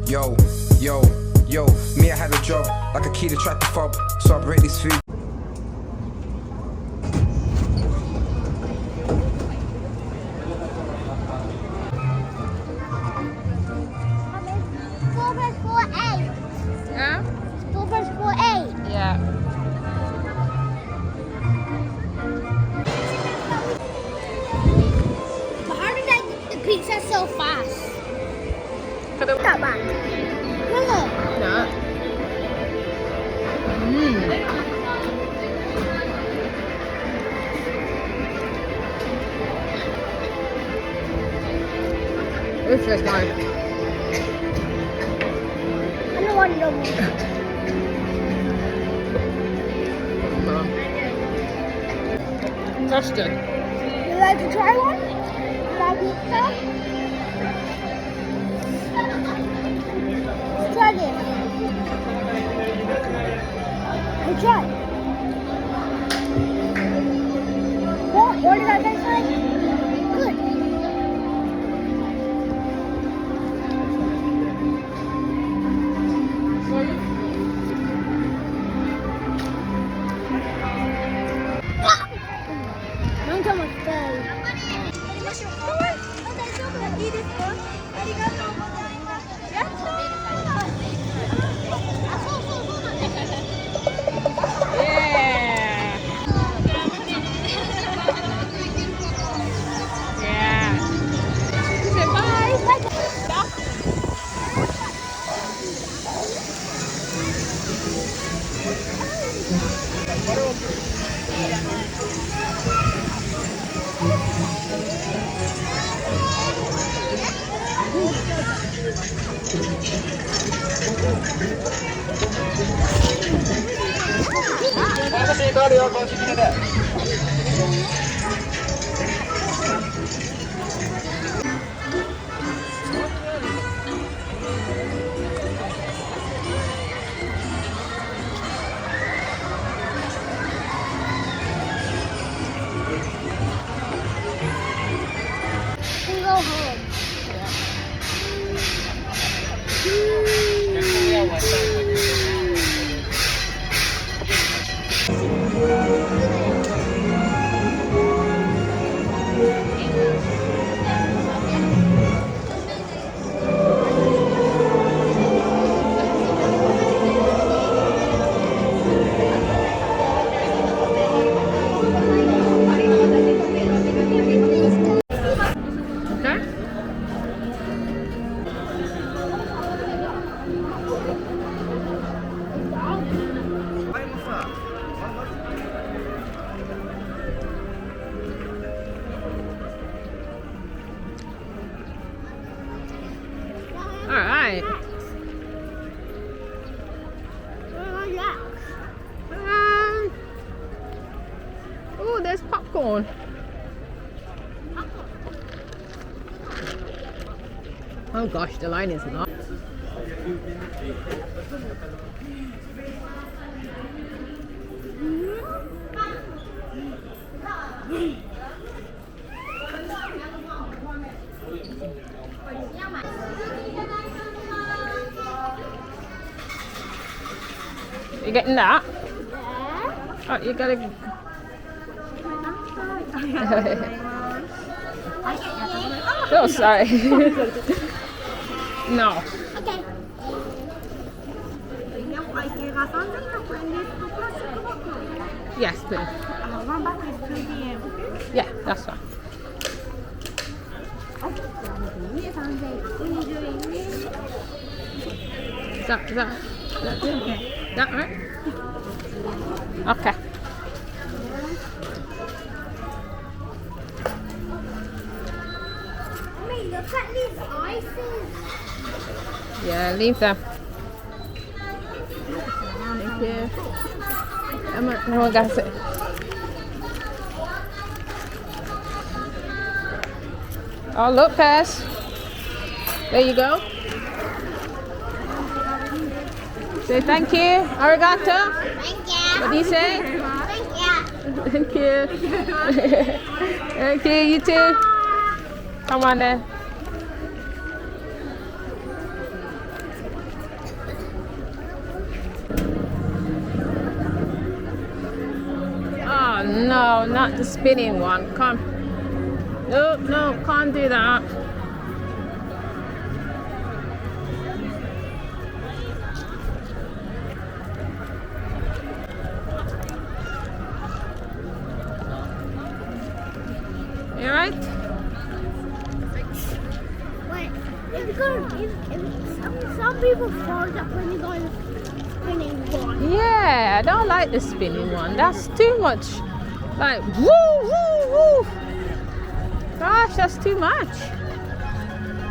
Yo, yo, yo, me, I had a job, like a key to track the fob, so I break this food. Yeah? 4 plus 4, 8. Yeah. But how did I get the pizza so fast? Kada That one. Look. na. This is nice. I don't want no more. That's good. You like to try one? Like pizza? Let's try this. Let's try. What did I taste like? Good. Don't tell my face. いいですか？ありがとうございます。やったー。あ、そうそうそうなんです。Yeah. Yeah. Say bye. We go home. Okay. All right. Oh, there's popcorn. Oh gosh, the line is long. You getting that? Oh, you gotta. Oh, sorry. No. Okay. Yes, please. Yeah, that's fine. Is that right? Okay. Mommy, look at these ices. Yeah, leave them. Thank you. Everyone got it. Oh, look, Pass. There you go. Say thank you. Arigato. Thank you. What do you say? Thank you. Thank you. Thank you, you too. Come on then. no, not the spinning one. Come. No, no, can't do that. You alright? Wait, if some people fall up when you go on the spinning one. Yeah, I don't like the spinning one. That's too much. Like, woo, woo, woo. Gosh, that's too much.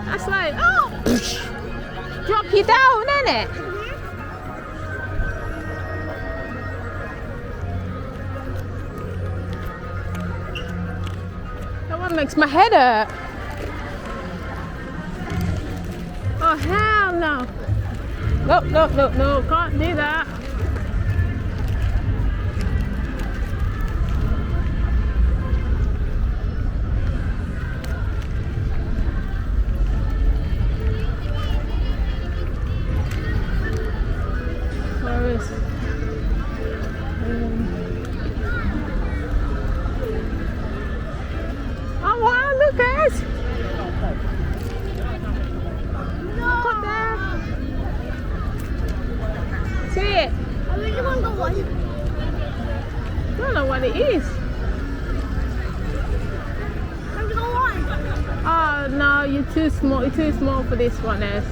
That's like, oh, drop you down, innit? That one makes my head hurt. Oh, hell no. Look, look, look, no, can't do that. Where is it? Oh wow, look guys! Look up there! See it? I really want to go one. Don't know what it is. I'm going to go one. Oh no, you're too small. You're too small for this one, Ez.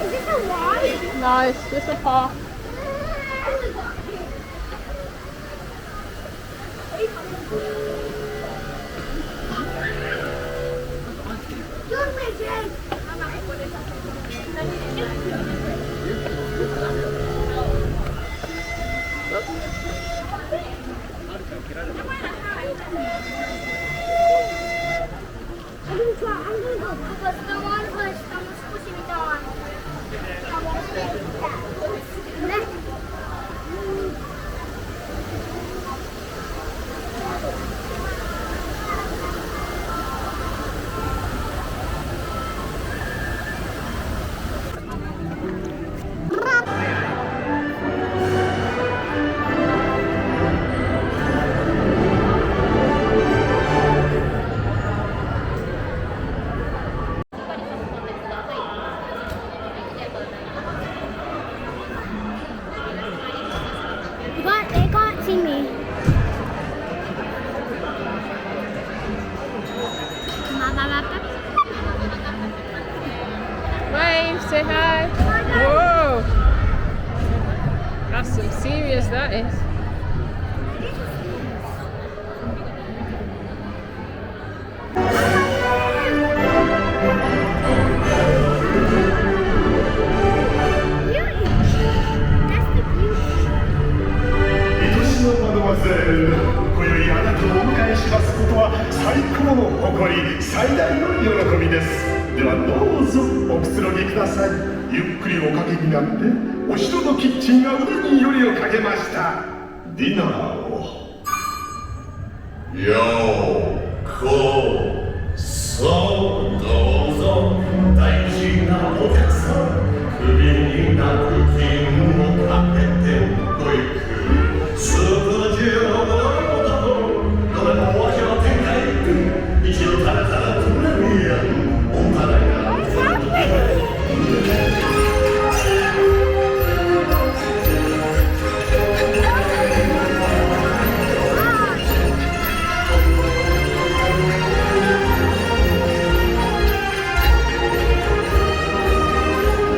Is this a wide? No, it's just a park. Don't make it. I'm going to go because the one was pushing it on. I won't stay that. But they can't see me. Wave, say hi. Whoa! That's some serious, that is. That's the beauty. 愛しのマドモアゼル、今宵あなたをお迎えしますことは最高の誇り、最大の喜びです。ではどうぞおくつろぎください。ゆっくりおかけになって、お城のキッチンが腕によりをかけました。ディナーを。ようこそどうぞ大事なお客さん、首にナプキンをかけてごゆっくり。スープの汁をもだと、どれもお味は天下一度タラタラとなるやん、おたらが。Wow.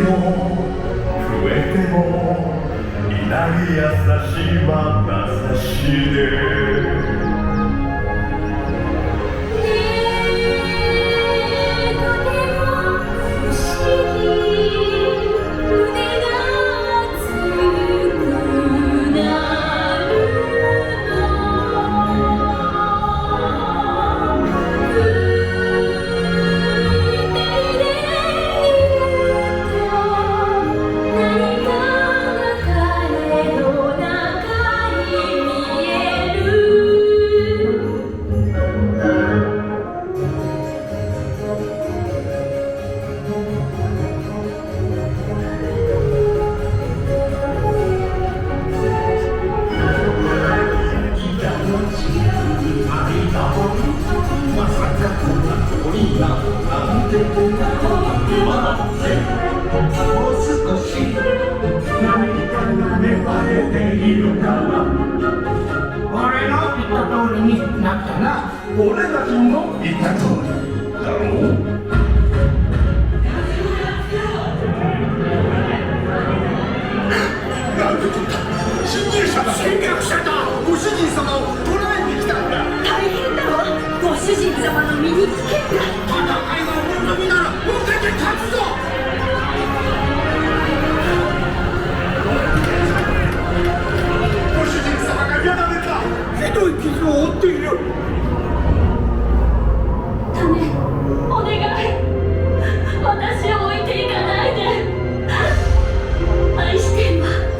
も増えてもいない優しいまなざしで俺たちの言った通りだろうなんてこった侵入者だ侵略者だご主人様を捕らえに来たんだ大変だわご主人様の身に危険が戦いがお望みなら受けて立つぞご主人様がやられたひどい傷を負っている種お願い私を置いていかないで愛してるわ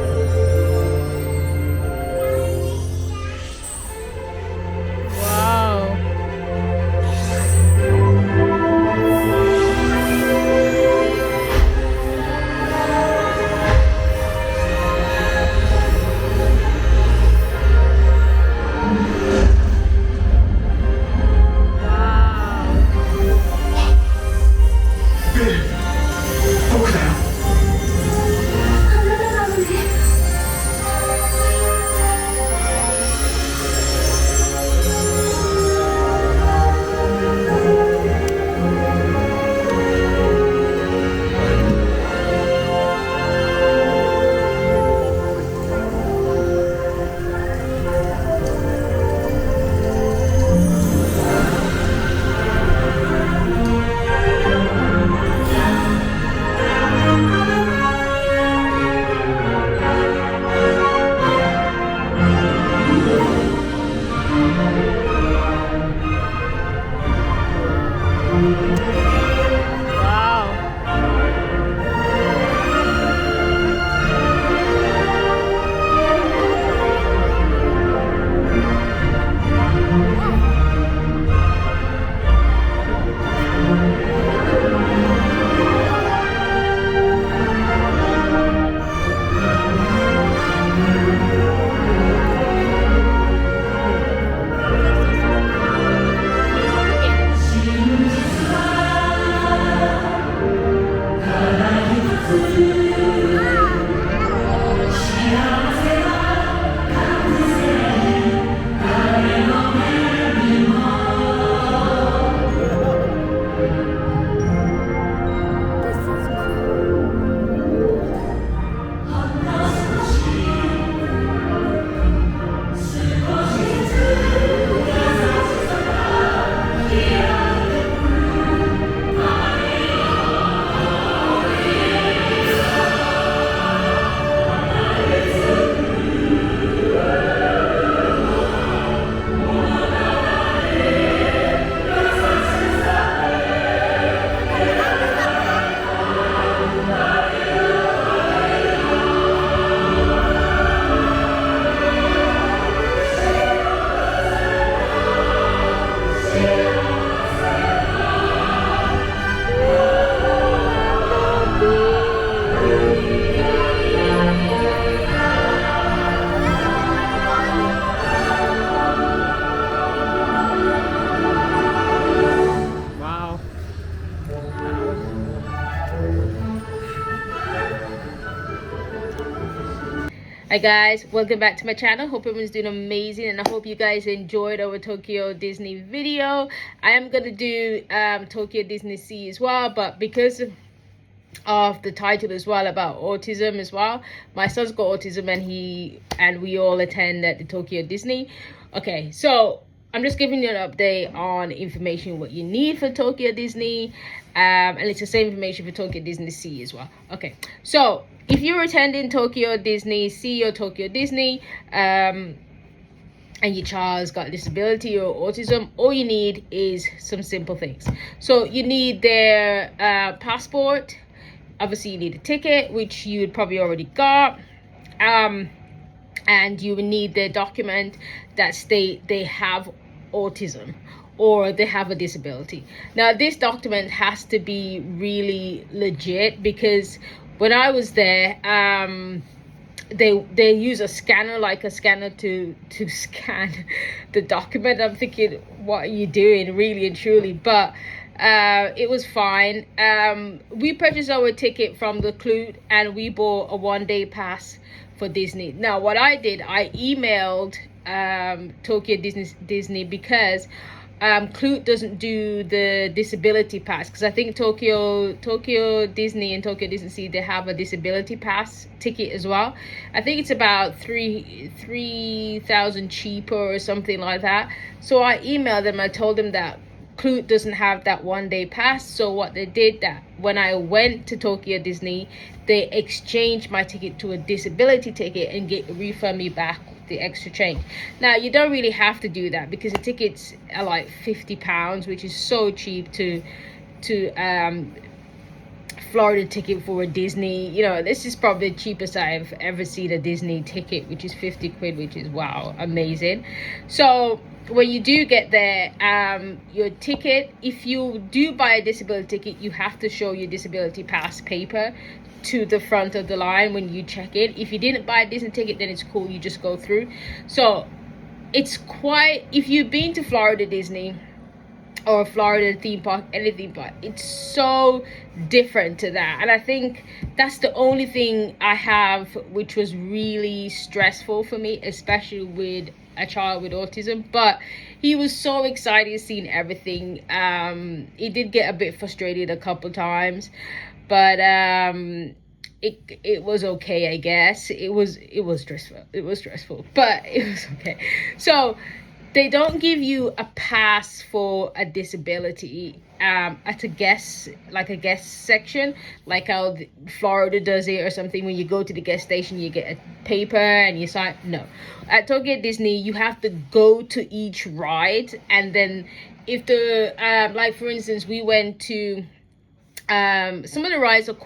Wow. Hi guys, welcome back to my channel. Hope everyone's doing amazing and I hope you guys enjoyed our Tokyo Disney video. I am gonna do Tokyo Disney Sea as well, but because of the title as well about autism as well. My son's got autism, and we all attend at the Tokyo Disney. Okay, so I'm just giving you an update on information what you need for Tokyo Disney, and it's the same information for Tokyo Disney Sea as well. Okay, so if you're attending Tokyo Disney Sea or Tokyo Disney, and your child's got a disability or autism, all you need is some simple things. So you need their passport. Obviously, you need a ticket, which you would probably already got. And you would need their document that state they have autism or they have a disability. Now, this document has to be really legit, because when I was there, they use a scanner, like a scanner to scan the document. I'm thinking, what are you doing, really and truly? But it was fine. We purchased our ticket from the Clute, and we bought a 1-day pass for Disney. Now, what I did, I emailed Tokyo Disney because Clute doesn't do the disability pass, because I think Tokyo Disney and Tokyo Disney Sea, they have a disability pass ticket as well. I think it's about 3,000 cheaper or something like that. So I emailed them. I told them that Clute doesn't have that 1-day pass. So what they did, that when I went to Tokyo Disney, they exchanged my ticket to a disability ticket and refund me back the extra change. Now, you don't really have to do that, because the tickets are like £50, which is so cheap to Florida ticket for a Disney. You know, this is probably the cheapest I've ever seen a Disney ticket, which is 50 quid, which is, wow, amazing. So when you do get there, your ticket, if you do buy a disability ticket, you have to show your disability pass paper to the front of the line when you check in. If you didn't buy a Disney ticket, then it's cool, you just go through. So it's quite, if you've been to Florida Disney or Florida theme park, any theme park, it's so different to that. And I think that's the only thing I have which was really stressful for me, especially with a child with autism. But he was so excited seeing everything. He did get a bit frustrated a couple times, but it was okay, I guess. It was stressful, but it was okay. So they don't give you a pass for a disability at a guest section, like how Florida does it or something. When you go to the guest station, you get a paper and you sign. No, at Tokyo Disney, you have to go to each ride, and then if the like for instance, we went to some of the rides are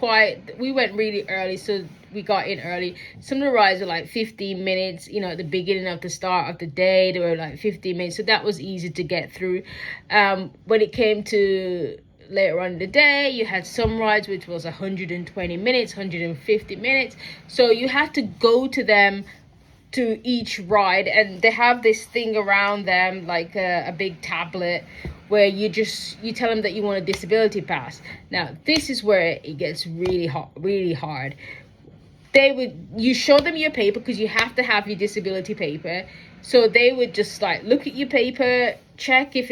we went really early, so we got in early. Some of the rides are like 15 minutes, you know, at the beginning of the start of the day, they were like 15 minutes, so that was easy to get through. When it came to later on in the day, you had some rides which was 120 minutes, 150 minutes, so you had to go to them, to each ride, and they have this thing around them, like a big tablet, where you tell them that you want a disability pass. Now, this is where it gets really hard. You show them your paper, because you have to have your disability paper. So they would just like look at your paper, check if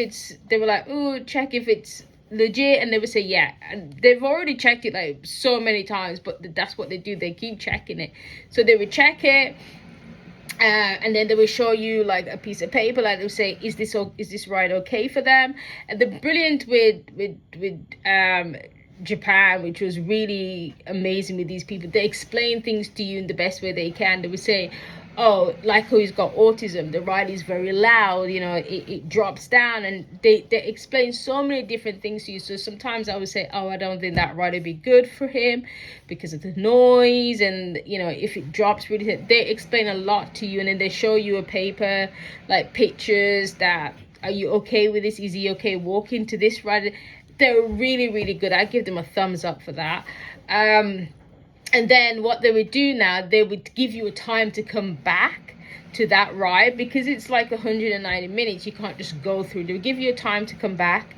they were like, ooh, check if it's legit, and they would say yeah. And they've already checked it like so many times, but that's what they do. They keep checking it. So they would check it. And then they will show you like a piece of paper, like they'll say, is this ride okay for them? And the brilliant with Japan, which was really amazing with these people, they explain things to you in the best way they can. They would say, oh, like who's got autism, the ride is very loud, you know, it drops down, and they explain so many different things to you. So sometimes I would say, oh, I don't think that ride would be good for him because of the noise, and you know, if it drops really, they explain a lot to you. And then they show you a paper, like pictures, that are you okay with this, is he okay walking to this ride? They're really, really good. I give them a thumbs up for that. And then what they would do now, they would give you a time to come back to that ride, because it's like 190 minutes. You can't just go through. They would give you a time to come back,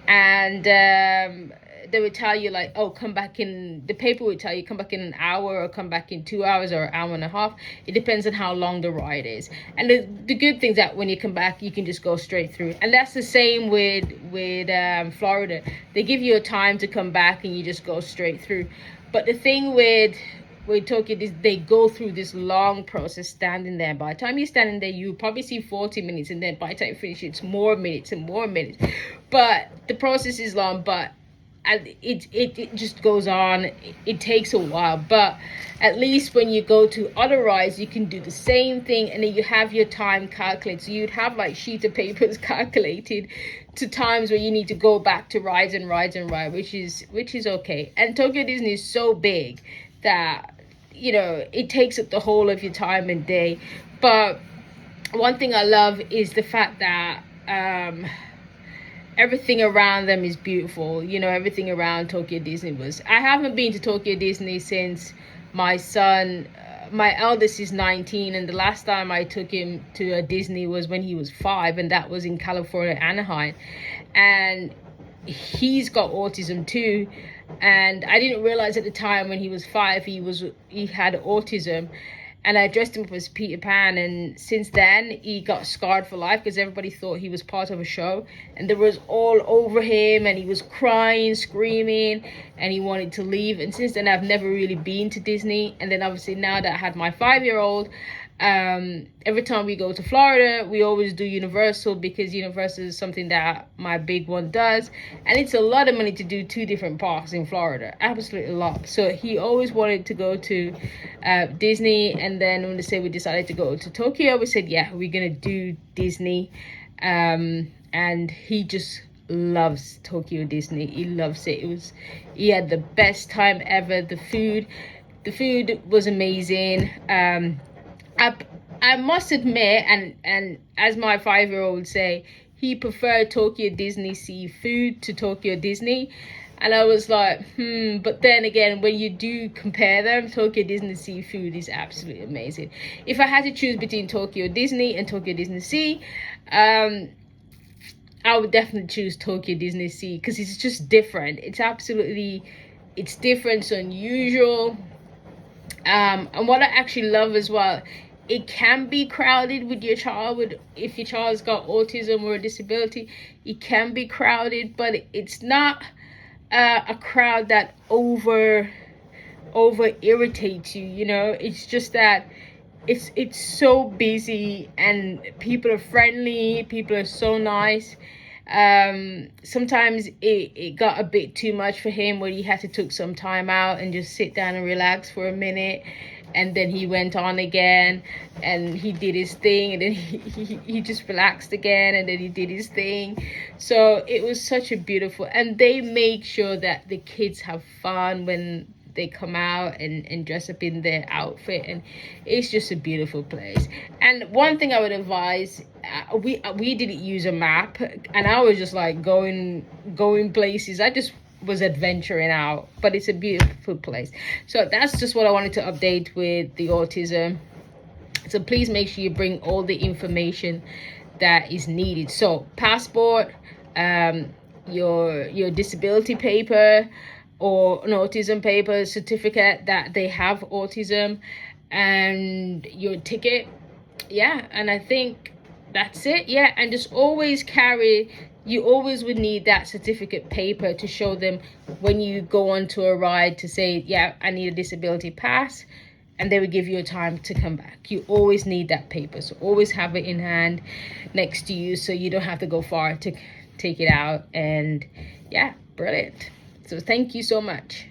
and they would tell you like, oh, come back in, the paper would tell you come back in an hour, or come back in 2 hours, or an hour and a half. It depends on how long the ride is. And the good thing is that when you come back, you can just go straight through. And that's the same with Florida. They give you a time to come back, and you just go straight through. But the thing with Tokyo is they go through this long process standing there. By the time you're standing there, you probably see 40 minutes, and then by the time you finish, it's more minutes and more minutes. But the process is long, but it just goes on. It takes a while, but at least when you go to other rides, you can do the same thing, and then you have your time calculated. So you'd have like sheets of papers calculated to times where you need to go back to rides, which is okay. And Tokyo Disney is so big that, you know, it takes up the whole of your time and day. But one thing I love is the fact that everything around them is beautiful. You know, everything around Tokyo Disney was. I haven't been to Tokyo Disney since my son, my eldest, is 19, and the last time I took him to a Disney was when he was 5, and that was in California, Anaheim. And he's got autism too, and I didn't realize at the time when he was 5 he had autism. And I dressed him up as Peter Pan, and since then he got scarred for life because everybody thought he was part of a show, and there was all over him, and he was crying, screaming, and he wanted to leave. And since then I've never really been to Disney. And then obviously now that I had my 5-year-old, every time we go to Florida, we always do Universal, because Universal is something that my big one does, and it's a lot of money to do 2 different parks in Florida, absolutely a lot. So he always wanted to go to Disney, and then when we decided to go to Tokyo, we said, yeah, we're gonna do Disney. And he just loves Tokyo Disney. He loves it. He had the best time ever. The food was amazing. I must admit, and as my 5-year-old say, he preferred Tokyo Disney seafood to Tokyo Disney. And I was like, but then again, when you do compare them, Tokyo Disney seafood is absolutely amazing. If I had to choose between Tokyo Disney and Tokyo Disney Sea, I would definitely choose Tokyo Disney Sea, because it's just different. It's different, it's unusual. And what I actually love as well, it can be crowded with your child. If your child's got autism or a disability, it can be crowded, but it's not a crowd that over irritates you. You know, it's just that it's so busy, and people are friendly, people are so nice. Sometimes it got a bit too much for him, where he had to took some time out and just sit down and relax for a minute, and then he went on again and he did his thing, and then he just relaxed again, and then he did his thing. So it was such a beautiful, and they make sure that the kids have fun when they come out and dress up in their outfit, and it's just a beautiful place. And one thing I would advise, we didn't use a map, and I was just like going places. I just was adventuring out, but it's a beautiful place. So that's just what I wanted to update with the autism. So please make sure you bring all the information that is needed. So passport, your disability paper, or an autism paper, certificate that they have autism, and your ticket. Yeah, and I think that's it. Yeah, and just always you always would need that certificate paper to show them when you go onto a ride, to say, yeah, I need a disability pass, and they would give you a time to come back. You always need that paper, so always have it in hand next to you, so you don't have to go far to take it out. And yeah, brilliant. So thank you so much.